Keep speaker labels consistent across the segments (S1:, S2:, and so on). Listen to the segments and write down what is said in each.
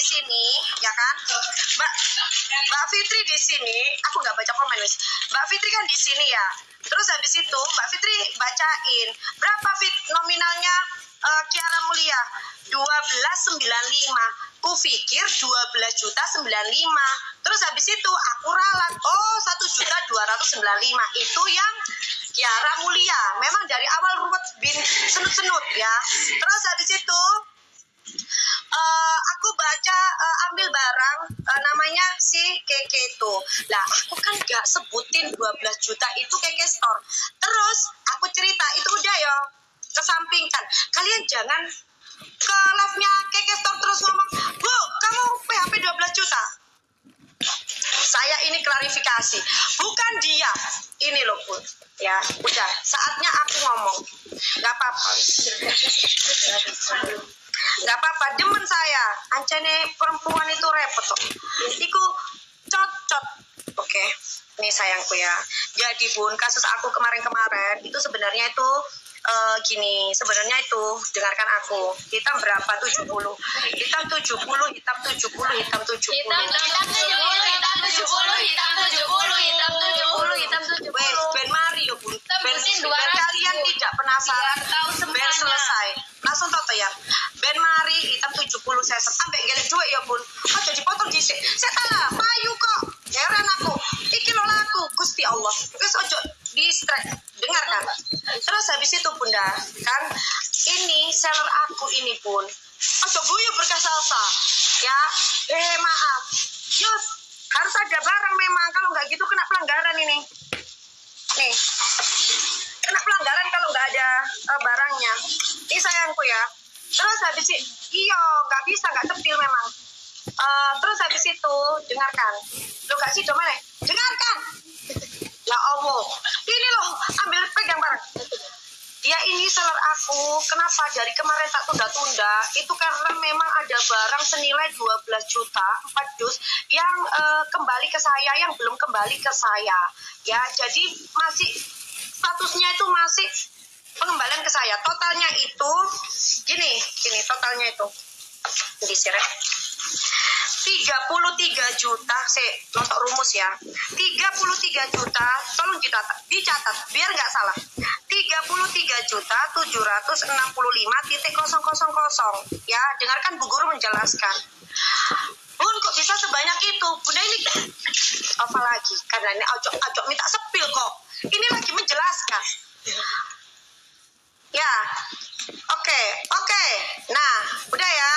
S1: sini, ya kan? Mbak Fitri di sini, aku nggak baca komen, guys. Mbak Fitri kan di sini ya. Terus habis itu Mbak Fitri bacain berapa nominalnya Kiara Mulia 12,95. Kupikir 12,95. Terus habis itu aku ralat, oh 1,295 itu yang Kiara Mulia. Memang dari awal ruwet bin senut-senut ya. Terus habis itu aku baca ambil barang namanya si Keke itu. Lah aku kan gak sebutin 12 juta itu Keke Store. Terus aku cerita itu udah ya kesampingkan. Kalian jangan ke live-nya Keke Store terus ngomong, Bu kamu PHP 12 juta. Saya ini klarifikasi, bukan dia. Ini loh Bu, ya udah saatnya aku ngomong. Gak apa-apa. Gak apa-apa, demen saya. Ancane perempuan itu repot kok. Iku cocot. Oke, ini sayangku ya. Jadi Bun, kasus aku kemarin-kemarin itu sebenarnya itu gini, sebenarnya itu dengarkan aku. Hitam berapa? 70. Hitam 70, hitam 70, hitam 70.
S2: Hitam 70, hitam 70, hitam 70, hitam 70, hitam 70.
S1: Wes, ben mari yo Bun. Ben kalian tidak penasaran, ben selesai. Langsung toto ya. Ben mari hitam 70 saya ambek gelek duit ya Bun. Aja dipotong dhisik. Saya salah, payu kok. Heran aku. Iki lho laku Gusti Allah. Wis ojo distract. Dengarkan. Terus habis itu Bunda, kan ini seller aku ini Bun. Ojo guyu berkah salsa. Ya, maaf. Yus, harus ada barang memang. Kalau nggak gitu kena pelanggaran ini. Nih. Kena pelanggaran kalau nggak ada barangnya. Ini sayangku ya. Terus habis itu, iya nggak bisa, nggak cepil memang. Terus habis itu dengarkan. Lo gak sih mana? Dengarkan. Ya Allah, ini loh ambil pegang barang. Dia ini seller aku. Kenapa dari kemarin tak tunda-tunda? Itu karena memang ada barang senilai 12 juta 4 dus yang kembali ke saya, yang belum kembali ke saya. Ya, jadi masih statusnya itu masih pengembalian ke saya. Totalnya itu gini totalnya itu di siret 33 juta, saya notok rumus ya. 33 juta, tolong dicatat biar nggak salah. 33 juta 765.000 ya. Dengarkan Bu Guru menjelaskan. Bun, kok bisa sebanyak itu? Bunda ini apa lagi? Karena ini acok minta sepil kok. Ini lagi menjelaskan. Ya, oke. Nah, udah ya.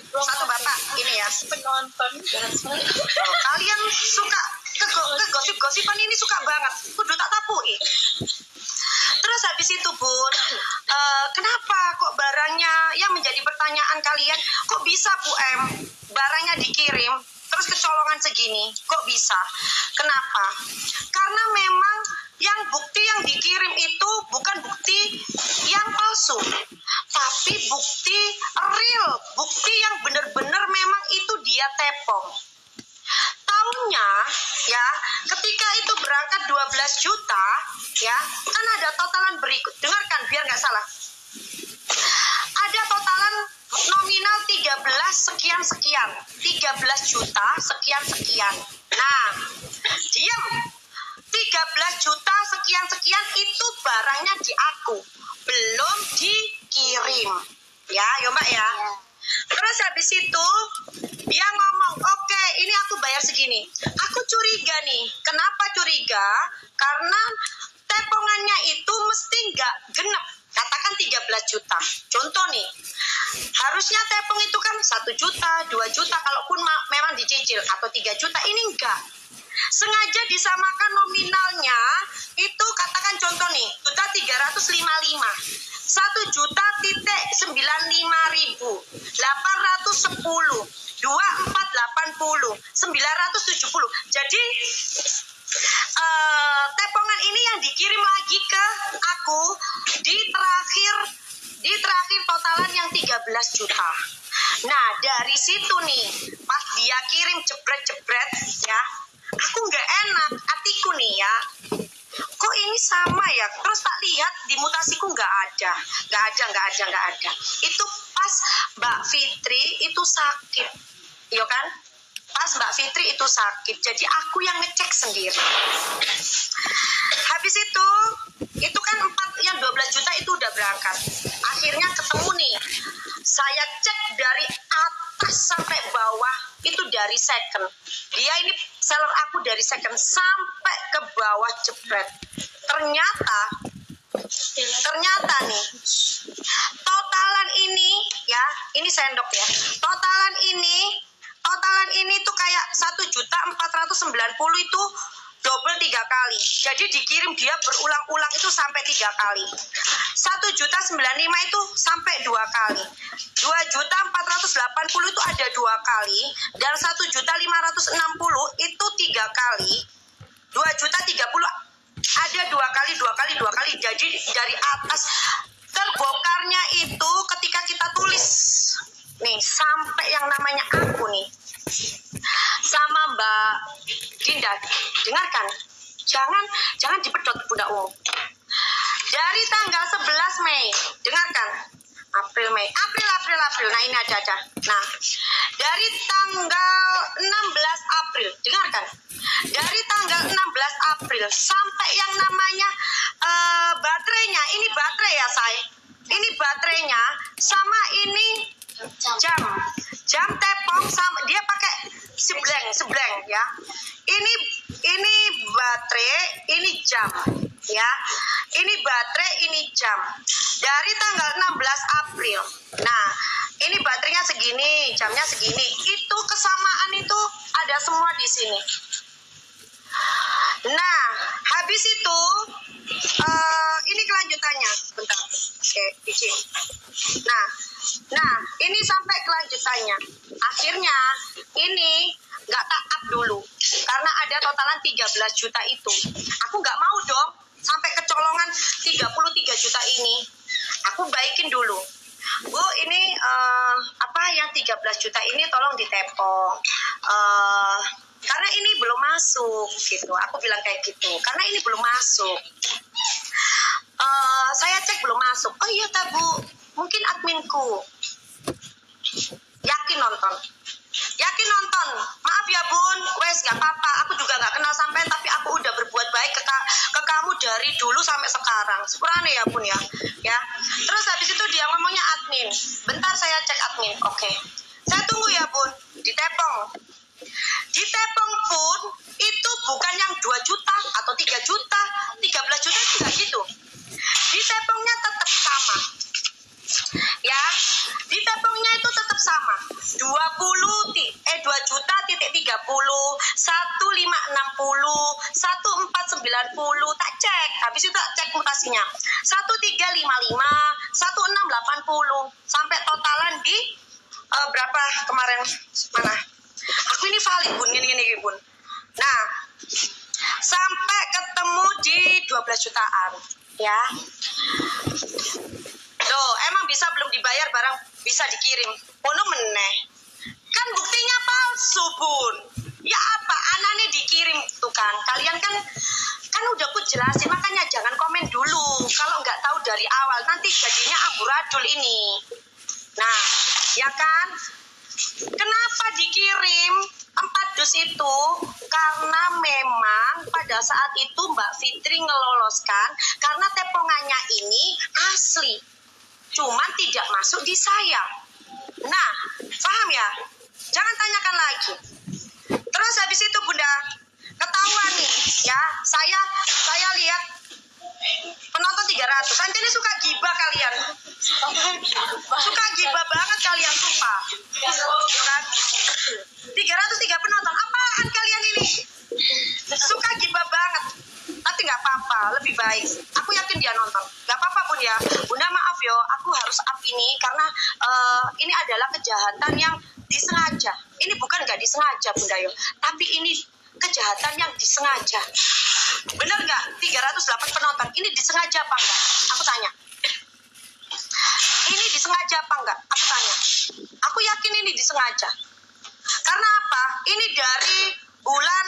S1: Satu bapak ini ya.
S2: Penonton.
S1: Kalian suka ke gosip-gosipan ini suka banget. Kudu tak tapui. Terus habis itu Bun, kenapa kok barangnya yang menjadi pertanyaan kalian? Kok bisa Bu M barangnya dikirim terus kecolongan segini? Kok bisa? Kenapa? Karena memang yang bukti yang dikirim itu bukan bukti yang palsu, tapi bukti real, bukti yang benar-benar memang itu dia tepong. Tahunnya ya, ketika itu berangkat 12 juta ya, kan ada totalan berikut. Dengarkan biar nggak salah. Ada totalan nominal 13 sekian-sekian, 13 juta sekian-sekian. Nah, diam. 13 juta sekian-sekian itu barangnya di aku, belum dikirim. Ya, Mbak ya. Terus habis itu dia ngomong, oke, ini aku bayar segini. Aku curiga nih. Kenapa curiga? Karena tepongannya itu mesti nggak genep. Katakan 13 juta. Contoh nih, harusnya tepung itu kan 1 juta, 2 juta, kalaupun memang dicicil, atau 3 juta, ini enggak. Sengaja disamakan nominalnya, itu katakan contoh nih, 1.355. 1 juta titik 95.000, 810, 2480, 970. Jadi tepongan ini yang dikirim lagi ke aku di terakhir totalan yang 13 juta. Nah, dari situ nih, pas dia kirim jebret-jebret ya, aku nggak enak hatiku nih ya. Kok ini sama ya? Terus tak lihat di mutasiku nggak ada. Itu pas Mbak Fitri itu sakit. Ya yo kan. Pas Mbak Fitri itu sakit, jadi aku yang ngecek sendiri. Habis itu kan 12 juta itu udah berangkat. Akhirnya ketemu nih. Saya cek dari atas sampai bawah itu dari second. Dia ini seller aku dari second sampai ke bawah jebret. Ternyata nih totalan ini ya, ini sendok ya. Totalan ini tuh kayak 1.490.000 itu double 3 kali. Jadi dikirim dia berulang-ulang itu sampai 3 kali. 1.095.000 itu sampai 2 kali. 2.480.000 itu ada 2 kali. Dan 1.560.000 itu 3 kali. 2.030.000 ada 2 kali. Jadi dari atas terbongkarnya itu ketika kita tulis nih sampai yang namanya aku nih sama Mbak Dinda, dengarkan, jangan dipedot Bunda Ungu. Dari tanggal 11 Mei, dengarkan, April. Nah ini ada. Nah dari tanggal 16 April, dengarkan, dari tanggal 16 April sampai yang namanya baterainya, ini baterai ya saya, ini baterainya sama ini jam tepong sama dia pakai sebleng ya. Ini baterai, ini jam ya. Ini baterai, ini jam. Dari tanggal 16 April. Nah, ini baterainya segini, jamnya segini. Itu kesamaan itu ada semua di sini. Nah, habis itu ini kelanjutannya. Bentar. Oke, izin. Nah, ini sampai kelanjutannya. Akhirnya ini nggak tak up dulu karena ada totalan 13 juta itu. Aku nggak mau dong sampai kecolongan 33 juta ini. Aku baikin dulu. Bu, ini yang 13 juta ini tolong ditepong. Karena ini belum masuk gitu. Aku bilang kayak gitu. Karena ini belum masuk. Saya cek belum masuk. Oh iya tak Bu, mungkin adminku yakin nonton. Maaf ya Bun, wes gak apa-apa. Aku juga gak kenal sampean, tapi aku udah berbuat baik ke kamu dari dulu sampai sekarang. Sepurane ya Bun ya. Terus habis itu dia ngomongnya admin. Bentar saya cek admin. Oke. Saya tunggu ya Bun. Ditepong pun itu bukan yang 2 juta atau 3 juta, 13 juta itu gak gitu. Ditepongnya tetap sama. Ya, ditepongnya itu tetap sama. 2 juta titik 30, 1560, 1490 tak cek. Habis itu tak cek mutasinya. 1355, 1680 sampai totalan di berapa kemarin mana? Aku ini valid Bun, gini Bun. Nah, sampai ketemu di 12 jutaan, ya. Loh, emang bisa belum dibayar barang bisa dikirim? Ono meneh. Kan buktinya palsu, Bun. Ya apa? Anaknya dikirim tuh kan. Kalian kan udah aku jelasin, makanya jangan komen dulu. Kalau nggak tahu dari awal, nanti jadinya amburadul ini. Nah, ya kan? Kenapa dikirim 4 dus itu? Karena memang pada saat itu Mbak Fitri ngeloloskan karena tepongannya ini asli. Cuman tidak masuk di saya. Nah, paham ya? Jangan tanyakan lagi. Terus habis itu Bunda, ketahuan nih ya. Saya lihat penonton 300. Kan jadi suka gibah kalian. Suka gibah banget kalian, sumpah. Kan? 303 penonton. Apaan kalian ini? Suka gibah banget. Tapi nggak apa-apa, lebih baik. Aku yakin dia nonton. Nggak apa-apa Bun ya. Bunda maaf yo, aku harus up ini karena ini adalah kejahatan yang disengaja. Ini bukan nggak disengaja Bunda yo, tapi ini kejahatan yang disengaja. Bener nggak? 308 penonton. Ini disengaja apa enggak? Aku tanya. Ini disengaja apa enggak? Aku tanya. Aku yakin ini disengaja. Karena apa? Ini dari bulan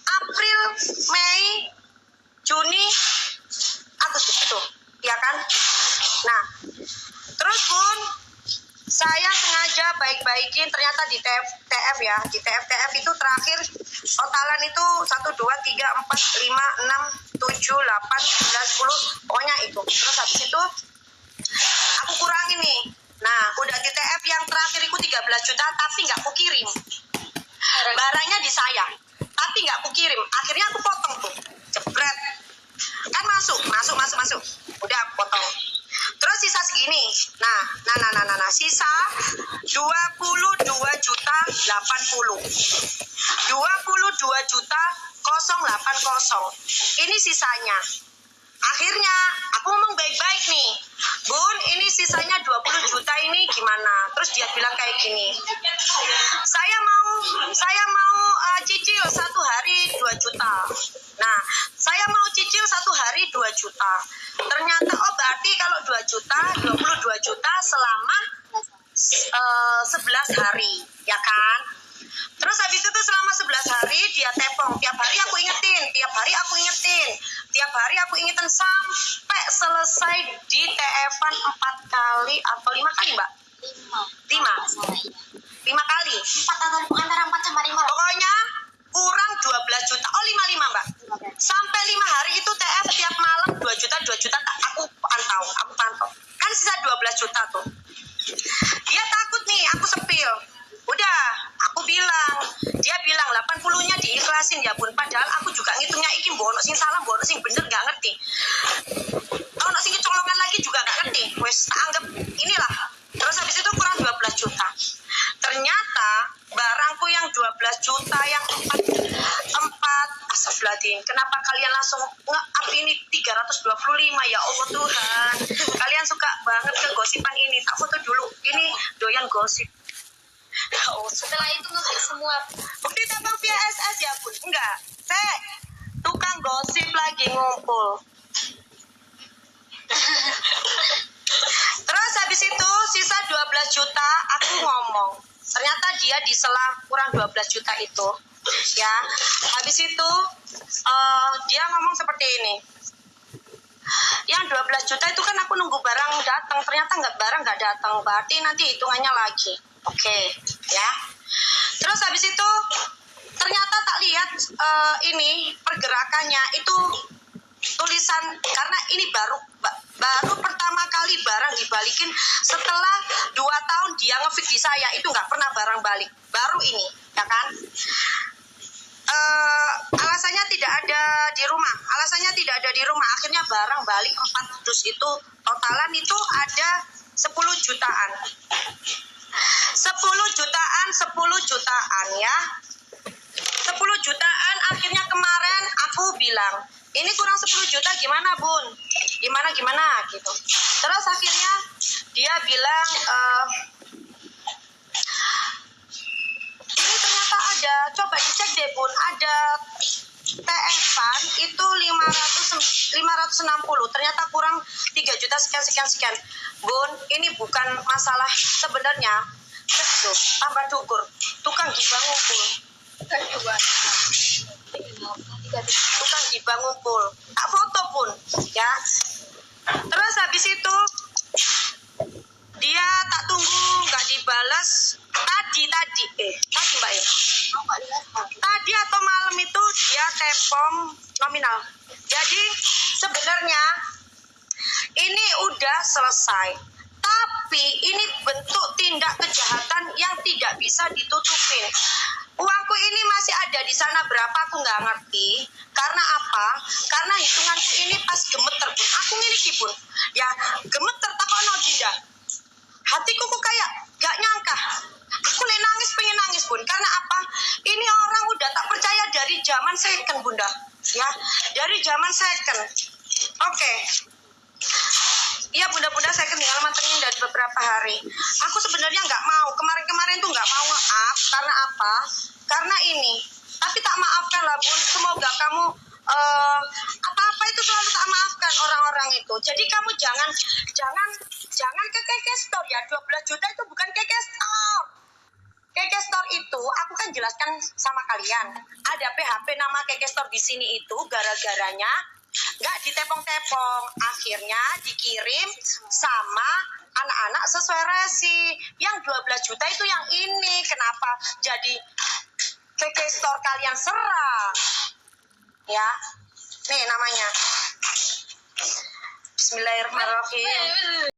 S1: April, Mei, Juni, Agustus itu, ya kan? Nah, terus Bun, saya sengaja baik-baik baikin ternyata di TF ya. Di TF itu terakhir totalan itu 1 2 3 4 5 6 7 8 9 10 pokoknya itu. Terus habis itu aku kurangin nih. Nah, udah di TF yang terakhir itu 13 juta tapi nggak aku kirim. Barangnya di saya, tapi nggak aku kirim. Akhirnya aku potong tuh, jebret. Kan masuk. Udah aku potong. Terus sisa segini. Nah, sisa 22 juta 80. 22 juta 080. Ini sisanya. Akhirnya aku ngomong baik-baik nih, Bun, ini sisanya 20 juta ini gimana? Terus dia bilang kayak gini, saya mau cicil 1 hari 2 juta. Nah, saya mau cicil 1 hari 2 juta. Ternyata berarti kalau 2 juta 22 juta selama 11 hari, ya kan? Terus habis itu selama 11 hari dia tepong. Tiap hari aku ingetin sampai selesai di TF-an 4 kali atau 5 kali, Mbak? 5 kali.
S2: 4 atau antara 4 sama 5.
S1: Pokoknya kurang 12 juta. 5 Mbak. Sampai 5 hari itu TF tiap malam 2 juta aku pantau. Kan sisa 12 juta tuh. Dia takut nih aku sepil. Udah, dia bilang 80-nya diikhlasin ya Bun. Padahal aku juga ngitungnya iki bono sing salah, bono sing bener gak ngerti. Ono sing kecolongan lagi juga gak ngerti. Wes anggap inilah. Terus habis itu kurang 12 juta. Ternyata barangku yang 12 juta yang 4 astagfirullahaladzim. Kenapa kalian langsung nge-up ini 325 ya Allah Tuhan. Kalian suka banget ke gosipan ini. Tak foto dulu. Ini doyan gosip.
S2: Setelah itu nge-click semua.
S1: Bukti tabang via SS ya Bun? Enggak. Tukang gosip lagi ngumpul. Terus habis itu sisa 12 juta aku ngomong. Ternyata dia diselah kurang 12 juta itu. Ya. Habis itu dia ngomong seperti ini. Yang 12 juta itu kan aku nunggu barang datang. Ternyata barang nggak datang. Berarti nanti hitungannya lagi. Oke, ya. Terus habis itu ternyata tak lihat ini pergerakannya itu tulisan, karena ini baru pertama kali barang dibalikin setelah 2 tahun dia ngefit di saya, itu nggak pernah barang balik, baru ini, ya kan? Alasannya tidak ada di rumah, akhirnya barang balik 4 dus itu, totalan itu ada 10 jutaan. 10 jutaan ya. 10 jutaan akhirnya kemarin aku bilang, ini kurang 10 juta gimana Bun? Gimana gitu. Terus akhirnya dia bilang, ini ternyata ada, coba dicek deh Bun, ada TF-an itu 560, ternyata kurang 3 juta sekian. Bun, ini bukan masalah sebenarnya. Tuh, tambah dukur, tukang gibah ngumpul. Tukang gibah ngumpul. Tak foto Bun, ya. Terus habis itu dia tak tunggu, nggak dibalas. Tadi Mbak ya. Tadi atau malam itu dia tepong nominal. Jadi sebenarnya ini udah selesai. Tapi ini bentuk tindak kejahatan yang tidak bisa ditutupin. Uangku ini masih ada di sana berapa aku nggak ngerti. Karena apa? Karena hitunganku ini pas gemeter Bun. Aku miliki Bun. Ya gemeter takono dinda. Hatiku kok kayak gak nyangka. Aku pengen nangis Bun. Karena apa? Ini orang udah tak percaya dari zaman second Bunda. Ya, dari zaman second. Oke. Iya bunda-bunda saya tinggal mantengin dari beberapa hari. Aku sebenarnya nggak mau, kemarin tuh nggak mau nge-up. Karena apa? Karena ini. Tapi tak maafkan lah Bun. Semoga kamu apa-apa itu selalu tak maafkan orang-orang itu. Jadi kamu jangan ke Keke Store ya. 12 juta itu bukan Keke Store. Keke Store itu aku kan jelaskan sama kalian. Ada PHP nama Keke Store di sini itu gara-garanya nggak ditepong-tepong, akhirnya dikirim sama anak-anak sesuai resi. Yang 12 juta itu yang ini. Kenapa jadi KK Store kalian serang? Ya, nih namanya. Bismillahirrahmanirrahim.